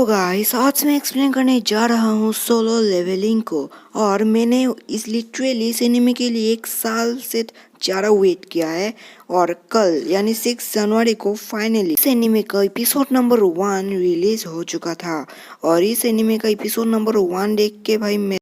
Guys, आज मैं explain करने जा रहा हूँ सोलो लेवलिंग को। और मैंने इस लिटरली इस एनिमे के लिए 1 साल से ज़्यादा वेट किया है। और कल यानी 6 जनवरी को फाइनली इस एनिमे का एपिसोड नंबर 1 रिलीज हो चुका था। और इस एनिमे का एपिसोड नंबर 1 देख के भाई मैं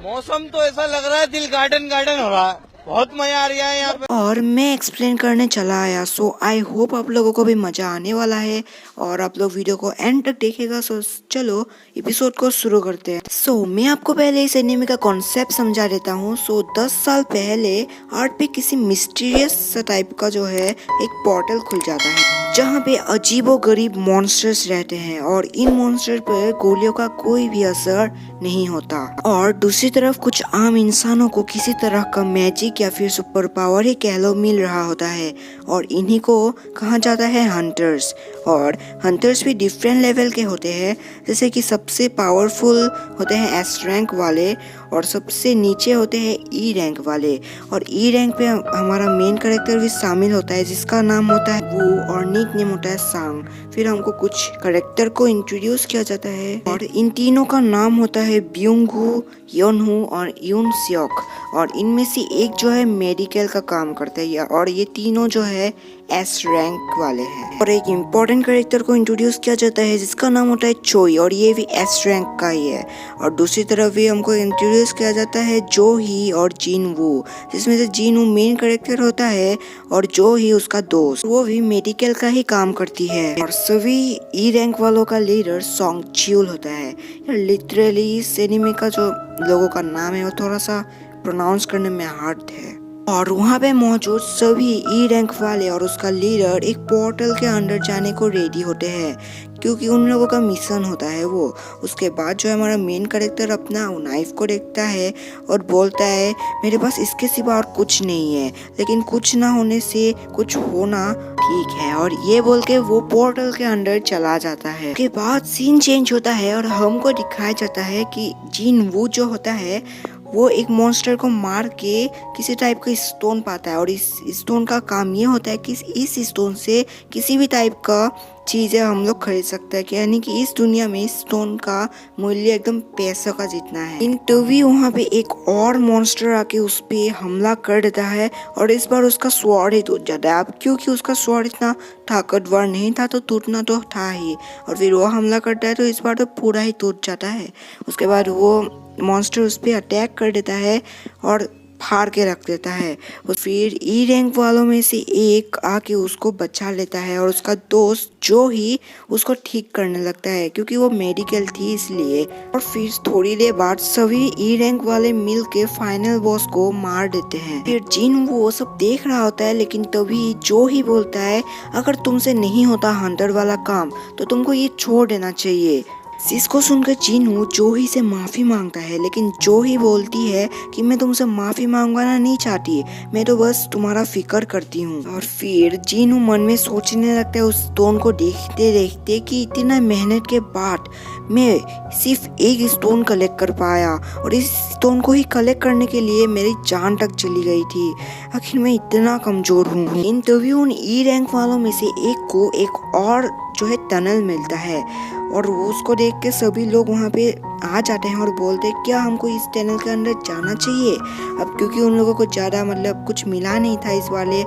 मौसम तो ऐसा लग रहा है दिल गार्डन गार्डन हो रहा है। बहुत मजा आ रहा है यहाँ पे। और मैं एक्सप्लेन करने चला आया। सो आई होप आप लोगों को भी मजा आने वाला है और आप लोग वीडियो को एंड तक देखेगा। सो चलो एपिसोड को शुरू करते हैं। मैं आपको पहले इस एनिमे का कॉन्सेप्ट समझा देता हूँ। 10 साल पहले अर्थ पे किसी मिस्टीरियस टाइप का जो है एक पोर्टल खुल जाता है जहाँ पे अजीबो गरीब मॉन्स्टर्स रहते हैं और इन मॉन्स्टर पर गोलियों का कोई भी असर नहीं होता। और दूसरी तरफ कुछ आम इंसानों को किसी तरह का मैजिक या फिर सुपर पावर ही कह लो मिल रहा होता है और इन्हीं को कहा जाता है हंटर्स। और हंटर्स भी डिफरेंट लेवल के होते हैं, जैसे कि सबसे पावरफुल होते हैं एस रैंक वाले और सबसे नीचे होते हैं ई रैंक वाले। और ई रैंक पे हमारा मेन कैरेक्टर भी शामिल होता है जिसका नाम होता है वू और निक नेम होता है सांग। फिर हमको कुछ कैरेक्टर को इंट्रोड्यूस किया जाता है और इन तीनों का नाम होता है ब्यूंगहू, योनहू और यून सियोक। और इनमें से एक जो है मेडिकल का काम करता है और ये तीनों जो है एस रैंक वाले हैं। और एक इम्पोर्टेंट कैरेक्टर को इंट्रोड्यूस किया जाता है जिसका नाम होता है चोई और ये भी एस रैंक का ही है। और दूसरी तरफ भी हमको इंट्रोड्यूस किया जाता है जो ही और जिन वू, जिसमें से जिन वू मेन कैरेक्टर होता है और जो ही उसका दोस्त, वो भी मेडिकल का ही काम करती है। और सभी ई रैंक वालों का लीडर सॉन्ग च्यूल होता है। लिटरली इस एनिमे का जो लोगों का नाम है वो थोड़ा सा प्रोनाउंस करने में हार्ड है। और वहाँ पे मौजूद सभी ई रैंक वाले और उसका लीडर एक पोर्टल के अंदर जाने को रेडी होते हैं क्योंकि उन लोगों का मिशन होता है वो। उसके बाद जो हमारा मेन कैरेक्टर अपना नाइफ को देखता है और बोलता है मेरे पास इसके सिवा और कुछ नहीं है, लेकिन कुछ ना होने से कुछ होना ठीक है। और ये बोल के वो पोर्टल के अंदर चला जाता है। उसके बाद सीन चेंज होता है और हमको दिखाया जाता है कि जिन वू जो होता है वो एक मॉन्स्टर को मार के किसी टाइप का स्टोन पाता है। और इस स्टोन का काम ये होता है कि इस स्टोन से किसी भी टाइप का चीज़ें हम लोग खरीद सकते हैं, यानी कि इस दुनिया में स्टोन का मूल्य एकदम पैसों का जितना है। इन तभी वहाँ पे एक और मॉन्स्टर आके उस पे हमला कर देता है और इस बार उसका स्वॉर्ड ही टूट जाता है। अब क्योंकि उसका स्वॉर्ड इतना ताकतवर नहीं था तो टूटना तो था ही। और फिर वो हमला करता है तो इस बार तो पूरा ही टूट जाता है। उसके बाद वो मॉन्स्टर उस पर अटैक कर देता है और फाड़ के रख देता है। और फिर ई रैंक वालों में से एक आके उसको बचा लेता है और उसका दोस्त जो ही उसको ठीक करने लगता है क्योंकि वो मेडिकल थी इसलिए। और फिर थोड़ी देर बाद सभी ई रैंक वाले मिल के फाइनल बॉस को मार देते हैं। फिर जिन वो सब देख रहा होता है, लेकिन तभी जो ही बोलता है अगर तुमसे नहीं होता हंटर वाला काम तो तुमको ये छोड़ देना चाहिए। इसको सुनकर जिनू जो ही से माफी मांगता है, लेकिन जो ही बोलती है कि मैं तुमसे माफी मांगवाना नहीं चाहती, मैं तो बस तुम्हारा फिक्र करती हूँ। और फिर जिनू मन में सोचने लगता है उस स्टोन को देखते देखते कि इतना मेहनत के बाद मैं सिर्फ एक स्टोन कलेक्ट कर पाया और इस स्टोन को ही कलेक्ट करने के लिए मेरी जान तक चली गई थी। आखिर मैं इतना कमजोर हूँ। इन तभी उन ई रैंक वालों में से एक को एक और जो है टनल मिलता है और उसको देख के सभी लोग वहाँ पे आ जाते हैं और बोलते हैं क्या हमको इस टनल के अंदर जाना चाहिए। अब क्योंकि उन लोगों को ज़्यादा कुछ मिला नहीं था इस वाले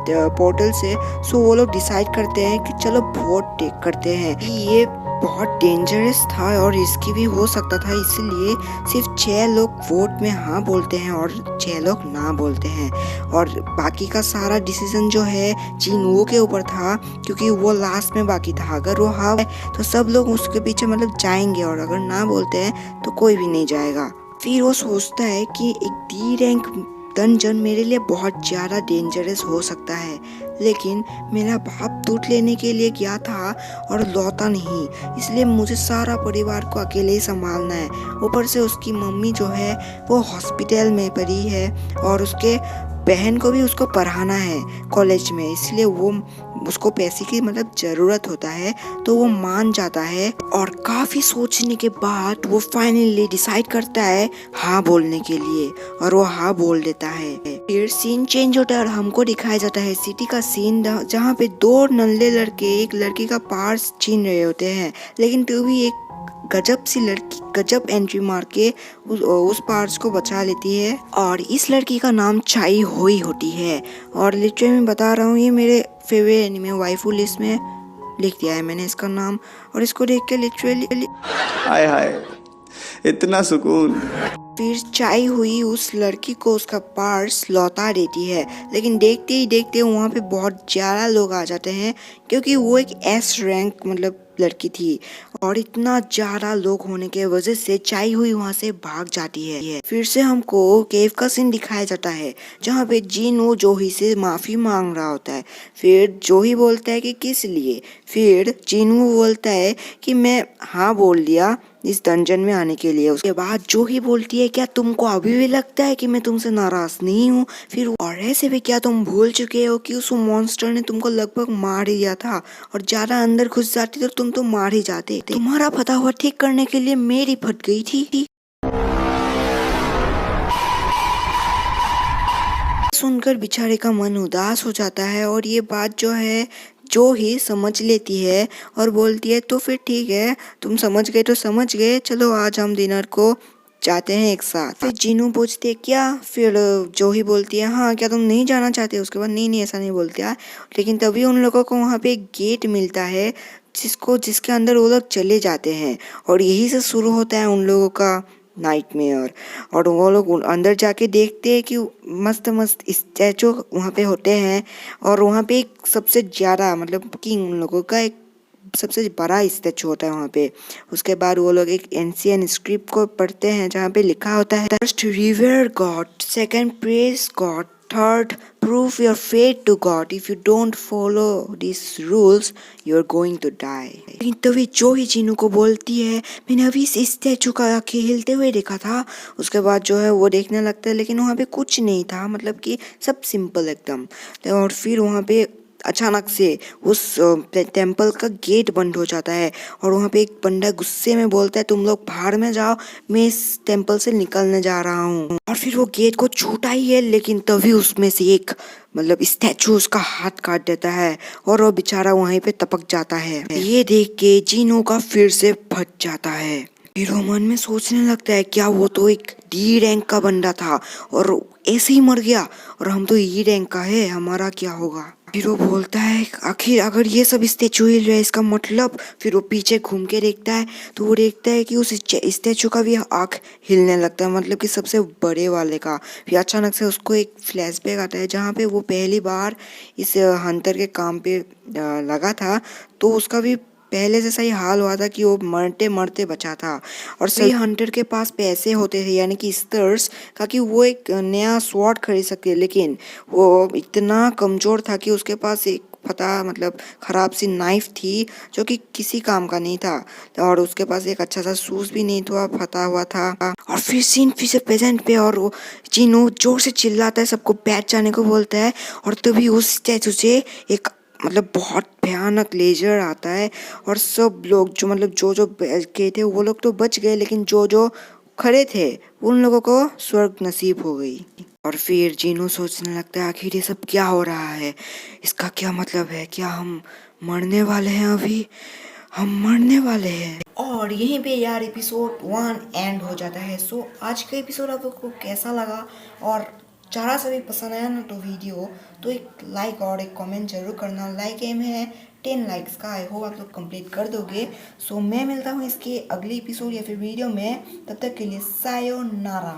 पोर्टल से, सो वो लोग डिसाइड करते हैं कि चलो वोट टेक करते हैं। ये बहुत डेंजरस था और रिस्की भी हो सकता था, इसलिए सिर्फ 6 लोग वोट में हाँ बोलते हैं और 6 लोग ना बोलते हैं। और बाकी का सारा डिसीजन जो है जिनवू के ऊपर था क्योंकि वो लास्ट में बाकी था। अगर वो हाँ तो सब लोग उसके पीछे जाएंगे और अगर ना बोलते हैं तो कोई भी नहीं जाएगा। फिर वो सोचता है कि एक डी रैंक डंजन मेरे लिए बहुत ज़्यादा डेंजरस हो सकता है, लेकिन मेरा बाप दूध लेने के लिए गया था और लौटा नहीं, इसलिए मुझे सारा परिवार को अकेले ही संभालना है। ऊपर से उसकी मम्मी जो है वो हॉस्पिटल में पड़ी है और उसके बहन को भी उसको पढ़ाना है कॉलेज में, इसलिए वो उसको पैसे की ज़रूरत होता है तो वो मान जाता है। और काफ़ी सोचने के बाद वो फाइनली डिसाइड करता है हाँ बोलने के लिए और वो हाँ बोल देता है। फिर सीन चेंज होता है और हमको दिखाया जाता है सिटी का सीन जहाँ पे 2 नल्ले लड़के एक लड़की का पार्स छीन रहे होते हैं, लेकिन तो भी एक गजब सी लड़की गजब एंट्री मार के उस पार्ट्स को बचा लेती है। और इस लड़की का नाम चाई होई होती है। और लिटरली मैं बता रहा हूँ, ये मेरे फेवरेट एनिमे वाइफू लिस्ट में लिख दिया है मैंने इसका नाम। और इसको देख के लिटरली हाय हाय, इतना सुकून। फिर चाई हुई उस लड़की को उसका पार्स लौटा देती है। लेकिन देखते ही देखते वहाँ पे बहुत ज़्यादा लोग आ जाते हैं, क्योंकि वो एक एस रैंक मतलब लड़की थी। और इतना ज़्यादा लोग होने के वजह से चाई हुई वहाँ से भाग जाती है। फिर से हमको केव का सीन दिखाया जाता है, जहाँ पे जीनू जोही से माफ़ी मांग रहा होता है। फिर जोही बोलता है कि किस लिए। फिर जीनू बोलता है कि मैं हाँ बोल दिया इस डंजन में आने के लिए। उसके बाद जोही बोलती है, क्या तुमको अभी भी लगता है कि मैं तुमसे नाराज नहीं हूँ? फिर और ऐसे भी क्या तुम भूल चुके हो कि उस मॉन्स्टर ने तुमको लगभग मार ही दिया था, और ज्यादा अंदर घुस जाती तो तुम तो मार ही जाते। तुम्हारा फटा हुआ ठीक करने के लिए मेरी फट गई थी। सुनकर बेचारे का मन उदास हो जाता है, और ये बात जो है जो ही समझ लेती है और बोलती है तो फिर ठीक है, तुम समझ गए तो समझ गए, चलो आज हम डिनर को जाते हैं एक साथ। फिर जीनू पूछती है क्या, फिर जो ही बोलती है हाँ, क्या तुम नहीं जाना चाहते? उसके बाद नहीं ऐसा नहीं बोलते है। लेकिन तभी उन लोगों को वहाँ पे एक गेट मिलता है जिसके अंदर वो लोग चले जाते हैं, और यही से शुरू होता है उन लोगों का नाइटमेयर। और वो लोग अंदर जाके देखते हैं कि मस्त मस्त स्टैचू वहाँ पे होते हैं, और वहाँ पे एक सबसे ज़्यादा मतलब किंग उन लोगों का एक सबसे बड़ा स्टैचू होता है वहाँ पे। उसके बाद वो लोग एक एंशियंट स्क्रिप्ट को पढ़ते हैं, जहाँ पे लिखा होता है first river God, second praise God, third prove your faith to God. If you don't follow these rules, you're going to die. लेकिन तभी जो ही जीनू को बोलती है, मैंने अभी इस स्टैचू का खेलते हुए देखा था। उसके बाद जो है वो देखने लगता है, लेकिन वहाँ पे कुछ नहीं था, मतलब कि सब सिंपल एकदम। और फिर वहाँ पे अचानक से उस टेम्पल का गेट बंद हो जाता है, और वहाँ पे एक बंदा गुस्से में बोलता है तुम लोग बाहर में जाओ, मैं इस टेम्पल से निकलने जा रहा हूँ। और फिर वो गेट को छूटा ही है, लेकिन तभी उसमें से एक मतलब स्टैचू उसका हाथ काट देता है, और वो बेचारा वहीं पे टपक जाता है। ये देख के जीनू का फिर से फट जाता है। फिर वो मन में सोचने लगता है क्या वो तो एक डी रैंक का बंदा था और ऐसे ही मर गया, और हम तो ई रैंक का है, हमारा क्या होगा। फिर वो बोलता है आखिर अगर ये सब स्टैचू हिल रहा है इसका मतलब। फिर वो पीछे घूम के देखता है तो वो देखता है कि उस स्टैचू का भी आँख हिलने लगता है, मतलब कि सबसे बड़े वाले का। फिर अचानक से उसको एक फ्लैशबैक आता है, जहाँ पे वो पहली बार इस हंटर के काम पे लगा था, तो उसका भी पहले जैसा ही हाल हुआ था कि वो मरते मरते बचा था। और सही हंटर के पास पैसे होते थे, यानी कि स्टर्स का, कि वो एक नया स्वॉर्ड खरीद सकते, लेकिन वो इतना कमज़ोर था कि उसके पास एक फटा मतलब ख़राब सी नाइफ थी जो कि किसी काम का नहीं था, और उसके पास एक अच्छा सा शूज़ भी नहीं था, फटा हुआ था। और फिर सीन फिर से प्रेजेंट पे, और वो जीनू जोर से चिल्लाता है, सबको बैठ जाने को बोलता है, और तभी उस स्टैचू से एक मतलब बहुत भयानक लेजर आता है, और सब लोग जो मतलब जो गए थे वो लोग तो बच गए, लेकिन जो खड़े थे उन लोगों को स्वर्ग नसीब हो गई। और फिर जीनू सोचने लगता है आखिर ये सब क्या हो रहा है, इसका क्या मतलब है, क्या हम मरने वाले हैं? अभी हम मरने वाले हैं। और यहीं पे यार एपिसोड 1 एंड हो जाता है। सो आज का एपिसोड आप लोग को कैसा लगा, और ज़रा सा भी पसंद आया ना तो वीडियो, तो एक लाइक और एक कमेंट जरूर करना। लाइक एम है 10 लाइक्स का, आई होप आप लोग कंप्लीट कर दोगे। सो मैं मिलता हूँ इसके अगले एपिसोड या फिर वीडियो में, तब तक के लिए सायोनारा।